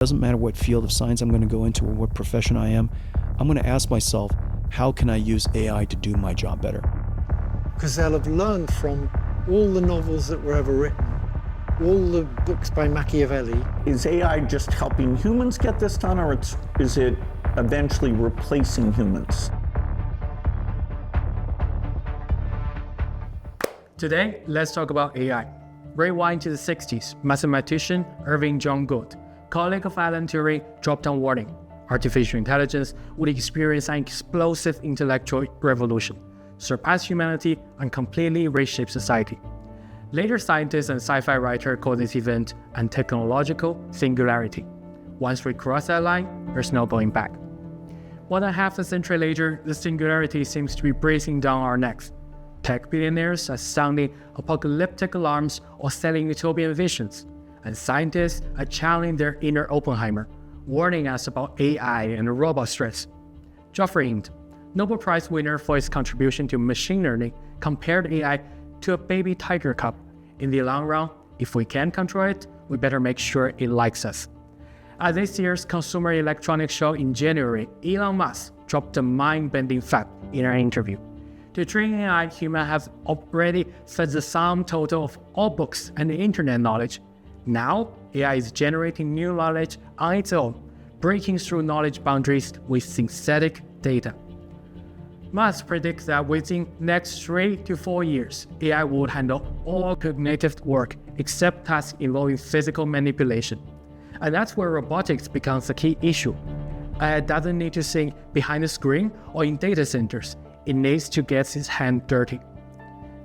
Doesn't matter what field of science I'm going to go into or what profession I am, I'm going to ask myself, how can I use AI to do my job better? Because they'll have learned from all the novels that were ever written, all the books by Machiavelli. Is AI just helping humans get this done, or is it eventually replacing humans? Today, let's talk about AI. Rewind to the 60s, mathematician Irving John Gould, colleague of Alan Turing, dropped a warning. Artificial intelligence would experience an explosive intellectual revolution, surpass humanity, and completely reshape society. Later scientists and sci-fi writers call this event a technological singularity. Once we cross that line, there's no going back. More than half a century later, the singularity seems to be breathing down our necks. Tech billionaires are sounding apocalyptic alarms or selling utopian visions, and scientists are channeling their inner Oppenheimer, warning us about AI and robot threats. Geoffrey Hinton, Nobel Prize winner for his contribution to machine learning, compared AI to a baby tiger cub. In the long run, if we can't control it, we better make sure it likes us. At this year's Consumer Electronics Show in January, Elon Musk dropped a mind-bending fact in an interview. To train AI, humans have already fed the sum total of all books and internet knowledge. Now, AI is generating new knowledge on its own, breaking through knowledge boundaries with synthetic data. Musk predicts that within next 3 to 4 years, AI would handle all cognitive work except tasks involving physical manipulation. And that's where robotics becomes a key issue. AI doesn't need to think behind the screen or in data centers. It needs to get its hand dirty.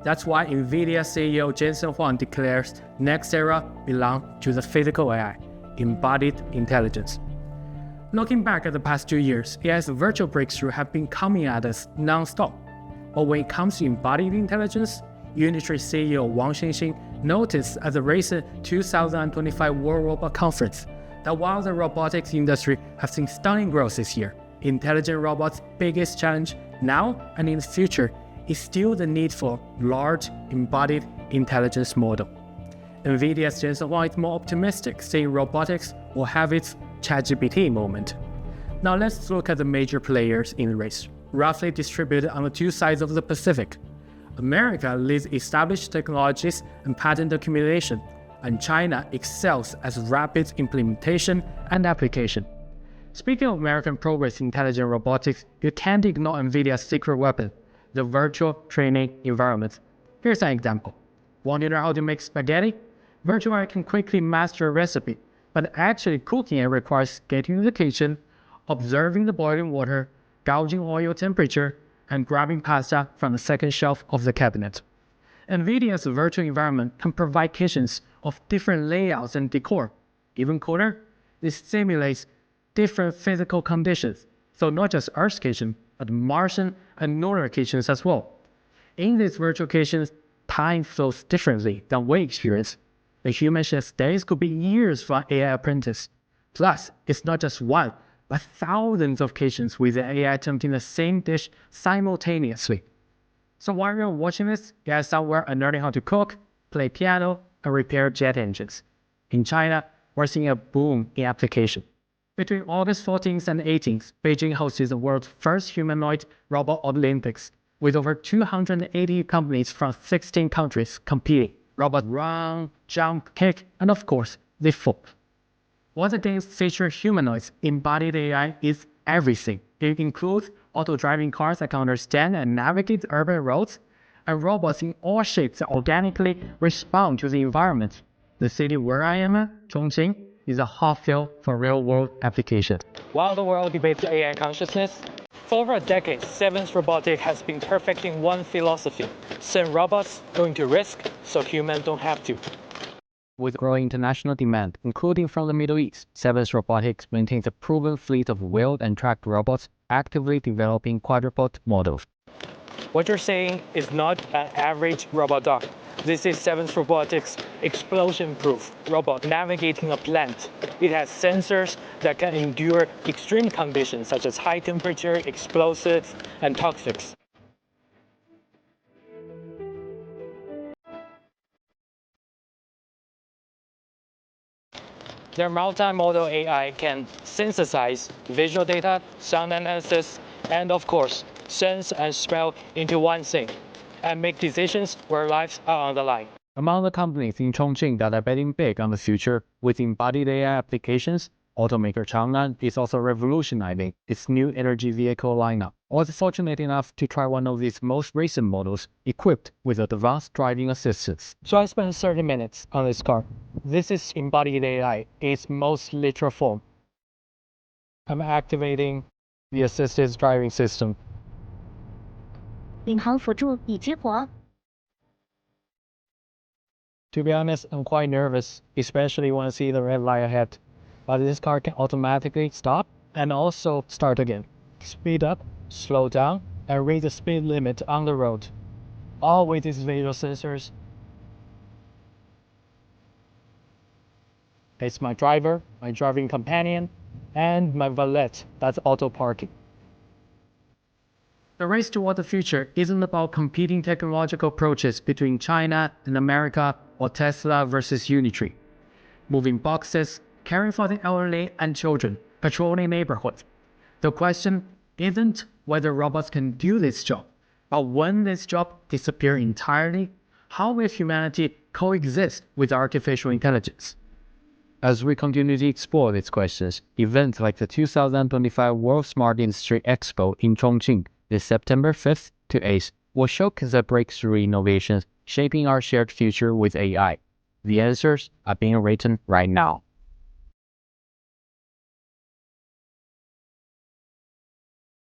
That's why NVIDIA CEO Jensen Huang declares next era belongs to the physical AI, embodied intelligence. Looking back at the past 2 years, AI's virtual breakthrough have been coming at us non-stop. But when it comes to embodied intelligence, Unitree CEO Wang Xinxin noticed at the recent 2025 World Robot Conference that while the robotics industry has seen stunning growth this year, intelligent robots' biggest challenge now and in the future is still the need for large embodied intelligence model. NVIDIA's Jensen Huang is more optimistic, saying robotics will have its ChatGPT moment. Now let's look at the major players in the race, roughly distributed on the two sides of the Pacific. America leads established technologies and patent accumulation, and China excels as rapid implementation and application. Speaking of American progress in intelligent robotics, you can't ignore NVIDIA's secret weapon, the virtual training environment. Here's an example. Want to know how to make spaghetti? Virtual AI can quickly master a recipe, but actually cooking it requires getting to the kitchen, observing the boiling water, gauging oil temperature, and grabbing pasta from the second shelf of the cabinet. NVIDIA's virtual environment can provide kitchens of different layouts and decor. Even cooler, it simulates different physical conditions, so not just Earth's kitchen, but Martian and lunar kitchens as well. In these virtual kitchens, time flows differently than we experience. The human chef's days could be years for an AI apprentice. Plus, it's not just one, but thousands of kitchens with the AI attempting the same dish simultaneously. So while you're watching this, AI somewhere are learning how to cook, play piano, and repair jet engines. In China, we're seeing a boom in application. Between August 14th and 18th, Beijing hosted the world's first humanoid robot Olympics, with over 280 companies from 16 countries competing. Robots run, jump, kick, and of course, they fall. While the games feature humanoids, embodied AI is everything. It includes auto-driving cars that can understand and navigate urban roads, and robots in all shapes that organically respond to the environment. The city where I am at, Chongqing, is a hot field for real-world application. While the world debates AI consciousness, for over a decade, Sevens Robotics has been perfecting one philosophy: send robots going to risk so humans don't have to. With growing international demand, including from the Middle East, Sevens Robotics maintains a proven fleet of wheeled and tracked robots, actively developing quadruped models. What you're saying is not an average robot dog. This is Sevens Robotics' explosion-proof robot navigating a plant. It has sensors that can endure extreme conditions such as high temperature, explosives, and toxics. Their multimodal AI can synthesize visual data, sound analysis, and of course, sense and smell into one thing, and make decisions where lives are on the line. Among the companies in Chongqing that are betting big on the future with embodied AI applications, automaker Chang'an is also revolutionizing its new energy vehicle lineup. I was fortunate enough to try one of these most recent models equipped with advanced driving assistance. So I spent 30 minutes on this car. This is embodied AI in its most literal form. I'm activating the assisted driving system. 领航辅助已激活。 To be honest, I'm quite nervous, especially when I see the red light ahead. But this car can automatically stop and also start again. Speed up, slow down, and read the speed limit on the road. All with these visual sensors. It's my driver, my driving companion, and my valet that's auto parking. The race toward the future isn't about competing technological approaches between China and America or Tesla versus Unitree. Moving boxes, caring for the elderly and children, patrolling neighborhoods. The question isn't whether robots can do this job, but when this job disappears entirely, how will humanity coexist with artificial intelligence? As we continue to explore these questions, events like the 2025 World Smart Industry Expo in Chongqing this September 5th to 8th will showcase the breakthrough innovations shaping our shared future with AI. The answers are being written right now.